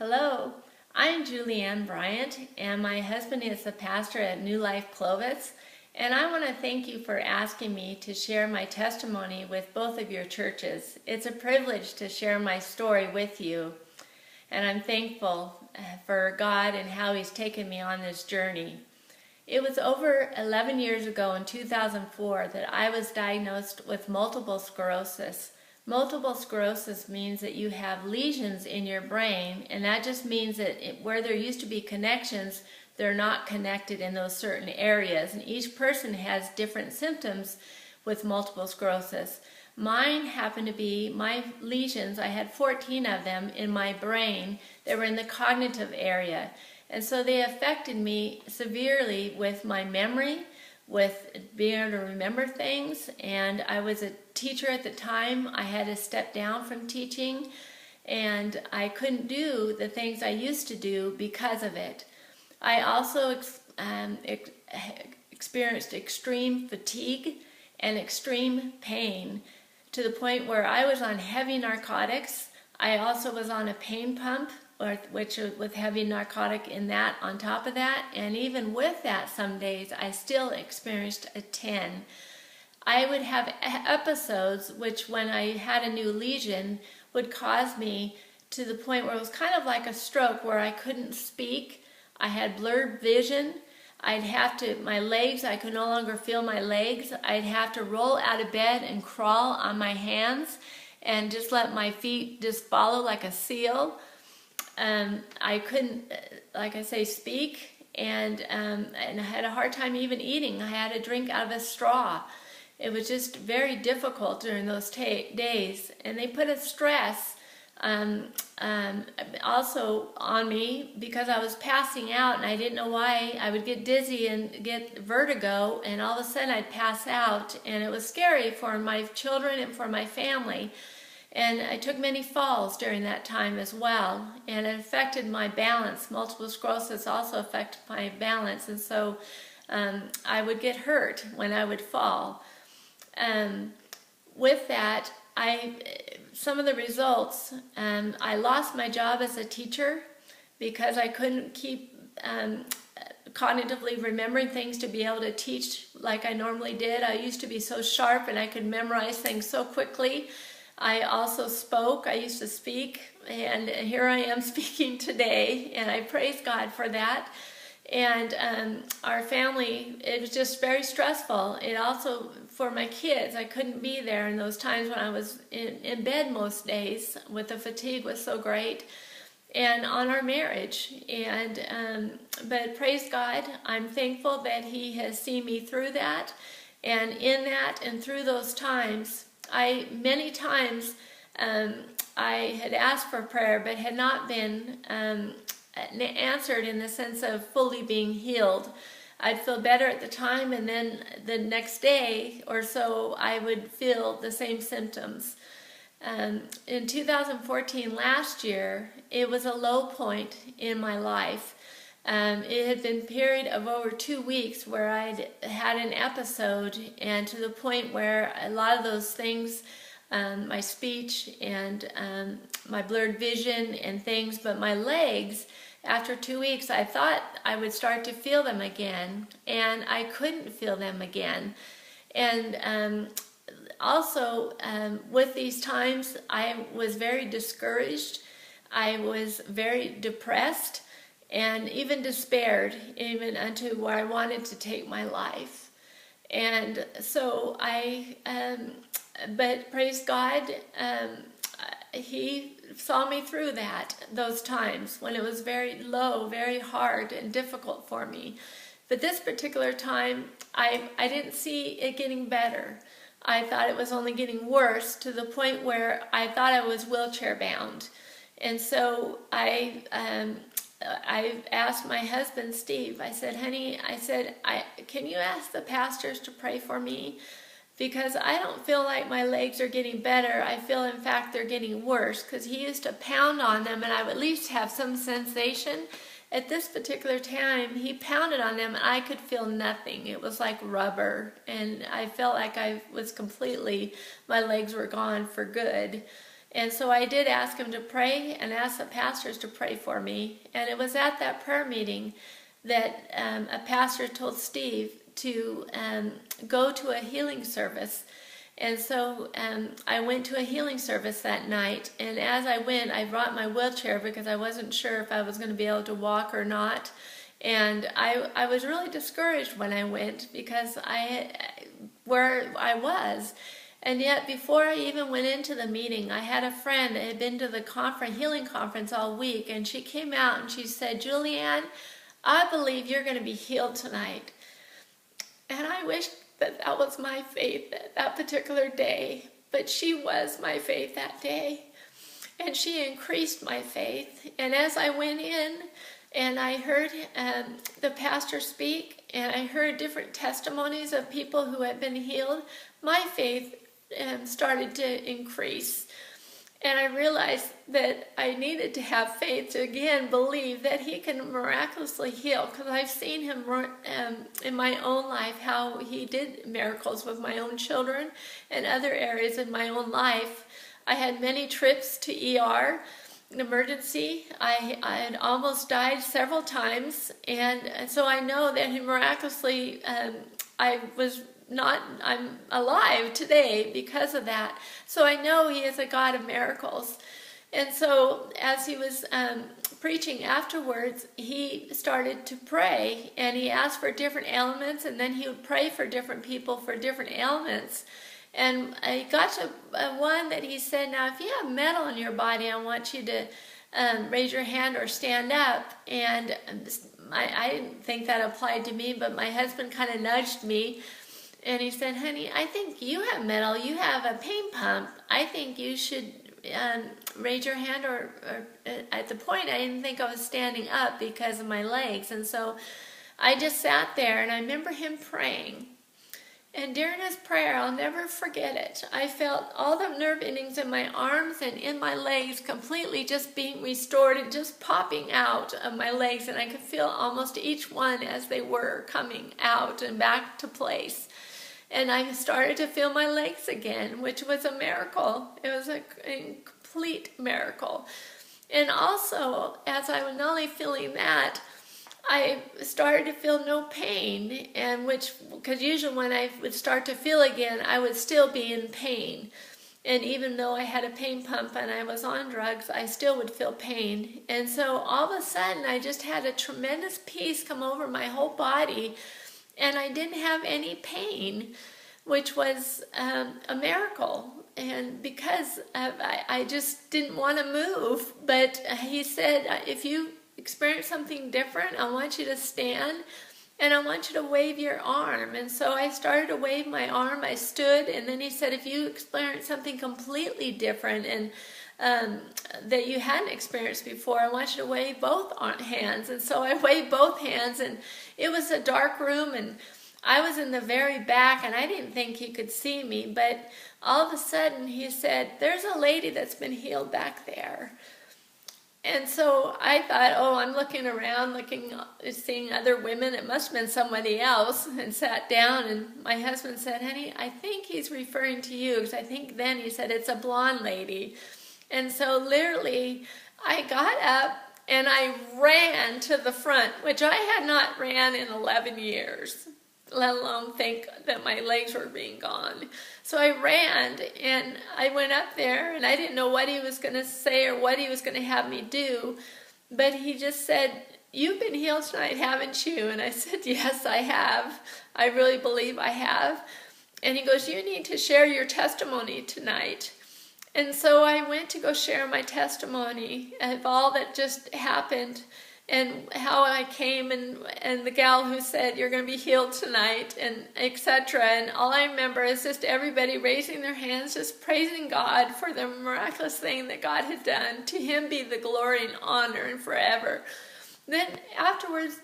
Hello, I'm Juliann Bryant, and my husband is the pastor at New Life Clovis, and I want to thank you for asking me to share my testimony with both of your churches. It's a privilege to share my story with you, and I'm thankful for God and how He's taken me on this journey. It was over 11 years ago in 2004 that I was diagnosed with multiple sclerosis. Multiple sclerosis means that you have lesions in your brain, and that just means that where there used to be connections, they're not connected in those certain areas. And each person has different symptoms with multiple sclerosis. Mine happened to be, my lesions, I had 14 of them in my brain that were in the cognitive area. And so they affected me severely with my memory, with being able to remember things. And I was a teacher at the time. I had to step down from teaching, and I couldn't do the things I used to do because of it. I also experienced extreme fatigue and extreme pain to the point where I was on heavy narcotics. I also was on a pain pump, which with heavy narcotic in that on top of that, and even with that some days I still experienced a 10. I would have episodes which when I had a new lesion would cause me to the point where it was kind of like a stroke where I couldn't speak. I had blurred vision. I'd have to, my legs, I could no longer feel my legs. I'd have to roll out of bed and crawl on my hands and just let my feet just follow like a seal. I couldn't, like I say, speak, and I had a hard time even eating. I had to drink out of a straw. It was just very difficult during those days, and they put a stress also on me because I was passing out, and I didn't know why. I would get dizzy and get vertigo, and all of a sudden I'd pass out, and it was scary for my children and for my family. And I took many falls during that time as well, and it affected my balance. Multiple sclerosis also affected my balance, and so I would get hurt when I would fall. With that, some of the results, I lost my job as a teacher because I couldn't keep cognitively remembering things to be able to teach like I normally did. I used to be so sharp and I could memorize things so quickly. I also spoke. I used to speak, and here I am speaking today, and I praise God for that. And our family, it was just very stressful. It also, for my kids, I couldn't be there in those times when I was in bed most days with the fatigue was so great, and on our marriage. And but praise God, I'm thankful that He has seen me through that, and in that and through those times, many times I had asked for prayer but had not been answered in the sense of fully being healed. I'd feel better at the time, and then the next day or so I would feel the same symptoms. In 2014, last year, it was a low point in my life. It had been a period of over 2 weeks where I'd had an episode, and to the point where a lot of those things, my speech and my blurred vision and things, but my legs, after 2 weeks, I thought I would start to feel them again, and I couldn't feel them again. And also, with these times, I was very discouraged. I was very depressed, and even despaired, even unto where I wanted to take my life. And so but praise God, He saw me through those times when it was very low, very hard and difficult for me. But this particular time, I didn't see it getting better. I thought it was only getting worse, to the point where I thought I was wheelchair bound. And so I asked my husband, Steve, I said, honey, can you ask the pastors to pray for me? Because I don't feel like my legs are getting better. I feel, in fact, they're getting worse, because he used to pound on them and I would at least have some sensation. At this particular time, he pounded on them and I could feel nothing. It was like rubber, and I felt like I was completely, my legs were gone for good. And so I did ask him to pray and ask the pastors to pray for me. And it was at that prayer meeting that a pastor told Steve to go to a healing service. And so I went to a healing service that night. And as I went, I brought my wheelchair because I wasn't sure if I was going to be able to walk or not. And I was really discouraged when I went because where I was. And yet, before I even went into the meeting, I had a friend that had been to the healing conference all week, and she came out and she said, "Juliann, I believe you're going to be healed tonight." And I wish that was my faith that particular day, but she was my faith that day, and she increased my faith. And as I went in, and I heard the pastor speak, and I heard different testimonies of people who had been healed, my faith started to increase. And I realized that I needed to have faith to again believe that he can miraculously heal, because I've seen him in my own life, how he did miracles with my own children and other areas in my own life. I had many trips to ER, an emergency. I had almost died several times, and so I know that he miraculously, I'm alive today because of that. So I know he is a God of miracles. And so as he was preaching afterwards, he started to pray, and he asked for different ailments, and then he would pray for different people for different ailments. And I got to one that he said, "Now if you have metal in your body, I want you to raise your hand or stand up." And I didn't think that applied to me, but my husband kind of nudged me. And he said, "Honey, I think you have metal. You have a pain pump. I think you should raise your hand." Or at the point, I didn't think I was standing up because of my legs. And so I just sat there, and I remember him praying. And during his prayer, I'll never forget it, I felt all the nerve endings in my arms and in my legs completely just being restored and just popping out of my legs. And I could feel almost each one as they were coming out and back to place. And I started to feel my legs again, which was a miracle. It was a complete miracle. And also, as I was not only feeling that, I started to feel no pain, and because usually when I would start to feel again, I would still be in pain. And even though I had a pain pump and I was on drugs, I still would feel pain. And so all of a sudden, I just had a tremendous peace come over my whole body, and I didn't have any pain, which was a miracle. And because I just didn't want to move, but he said, "If you experience something different, I want you to stand, and I want you to wave your arm." And so I started to wave my arm. I stood, and then he said, "If you experience something completely different and that you hadn't experienced before, I want you to wave both hands." And so I waved both hands, and it was a dark room, and I was in the very back, and I didn't think he could see me, but all of a sudden he said, "There's a lady that's been healed back there." And so I thought, oh, I'm looking around, seeing other women. It must have been somebody else, and sat down. And my husband said, "Honey, I think he's referring to you," because I think then he said, "It's a blonde lady." And so literally I got up and I ran to the front, which I had not ran in 11 years, let alone think that my legs were being gone. So I ran, and I went up there, and I didn't know what he was going to say or what he was going to have me do, but he just said, "You've been healed tonight, haven't you?" And I said, "Yes, I have. I really believe I have." And he goes, "You need to share your testimony tonight." And so I went to go share my testimony of all that just happened, and how I came, and the gal who said, "You're going to be healed tonight," and etc. And all I remember is just everybody raising their hands, just praising God for the miraculous thing that God had done. To him be the glory and honor and forever. Then afterwards,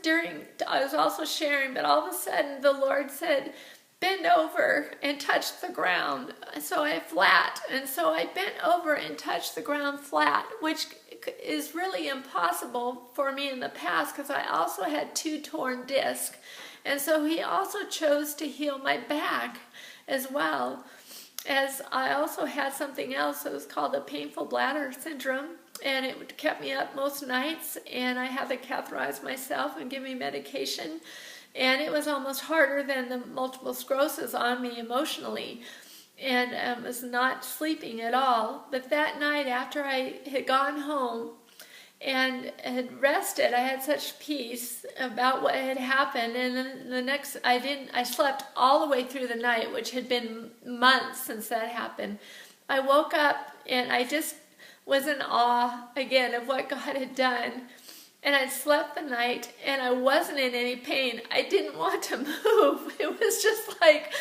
I was also sharing, but all of a sudden the Lord said, "Bend over and touch the ground." So I flat, and so I bent over and touched the ground flat, which is really impossible for me in the past, because I also had 2 torn discs. And so he also chose to heal my back as well. as I also had something else that was called the painful bladder syndrome, and it kept me up most nights, and I had to catheterize myself and give me medication, and it was almost harder than the multiple sclerosis on me emotionally, and was not sleeping at all. But that night, after I had gone home and had rested, I had such peace about what had happened. And then I slept all the way through the night, which had been months since that happened. I woke up and I just was in awe again of what God had done. And I'd slept the night and I wasn't in any pain. I didn't want to move. It was just like,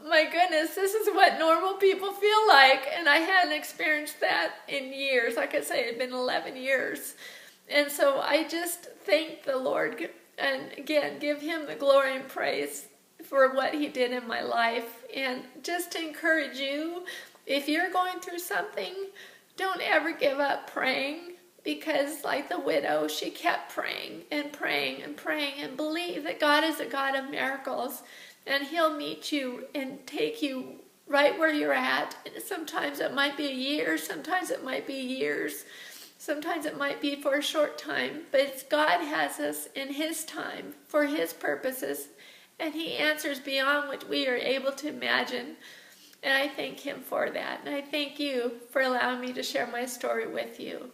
my goodness, this is what normal people feel like. And I hadn't experienced that in years. Like I say, it had been 11 years. And so I just thank the Lord and again, give him the glory and praise for what he did in my life. And just to encourage you, if you're going through something, don't ever give up praying, because like the widow, she kept praying and praying and praying, and believe that God is a God of miracles, and he'll meet you and take you right where you're at. Sometimes it might be a year, sometimes it might be years, sometimes it might be for a short time, but God has us in his time for his purposes, and he answers beyond what we are able to imagine. And I thank him for that. And I thank you for allowing me to share my story with you.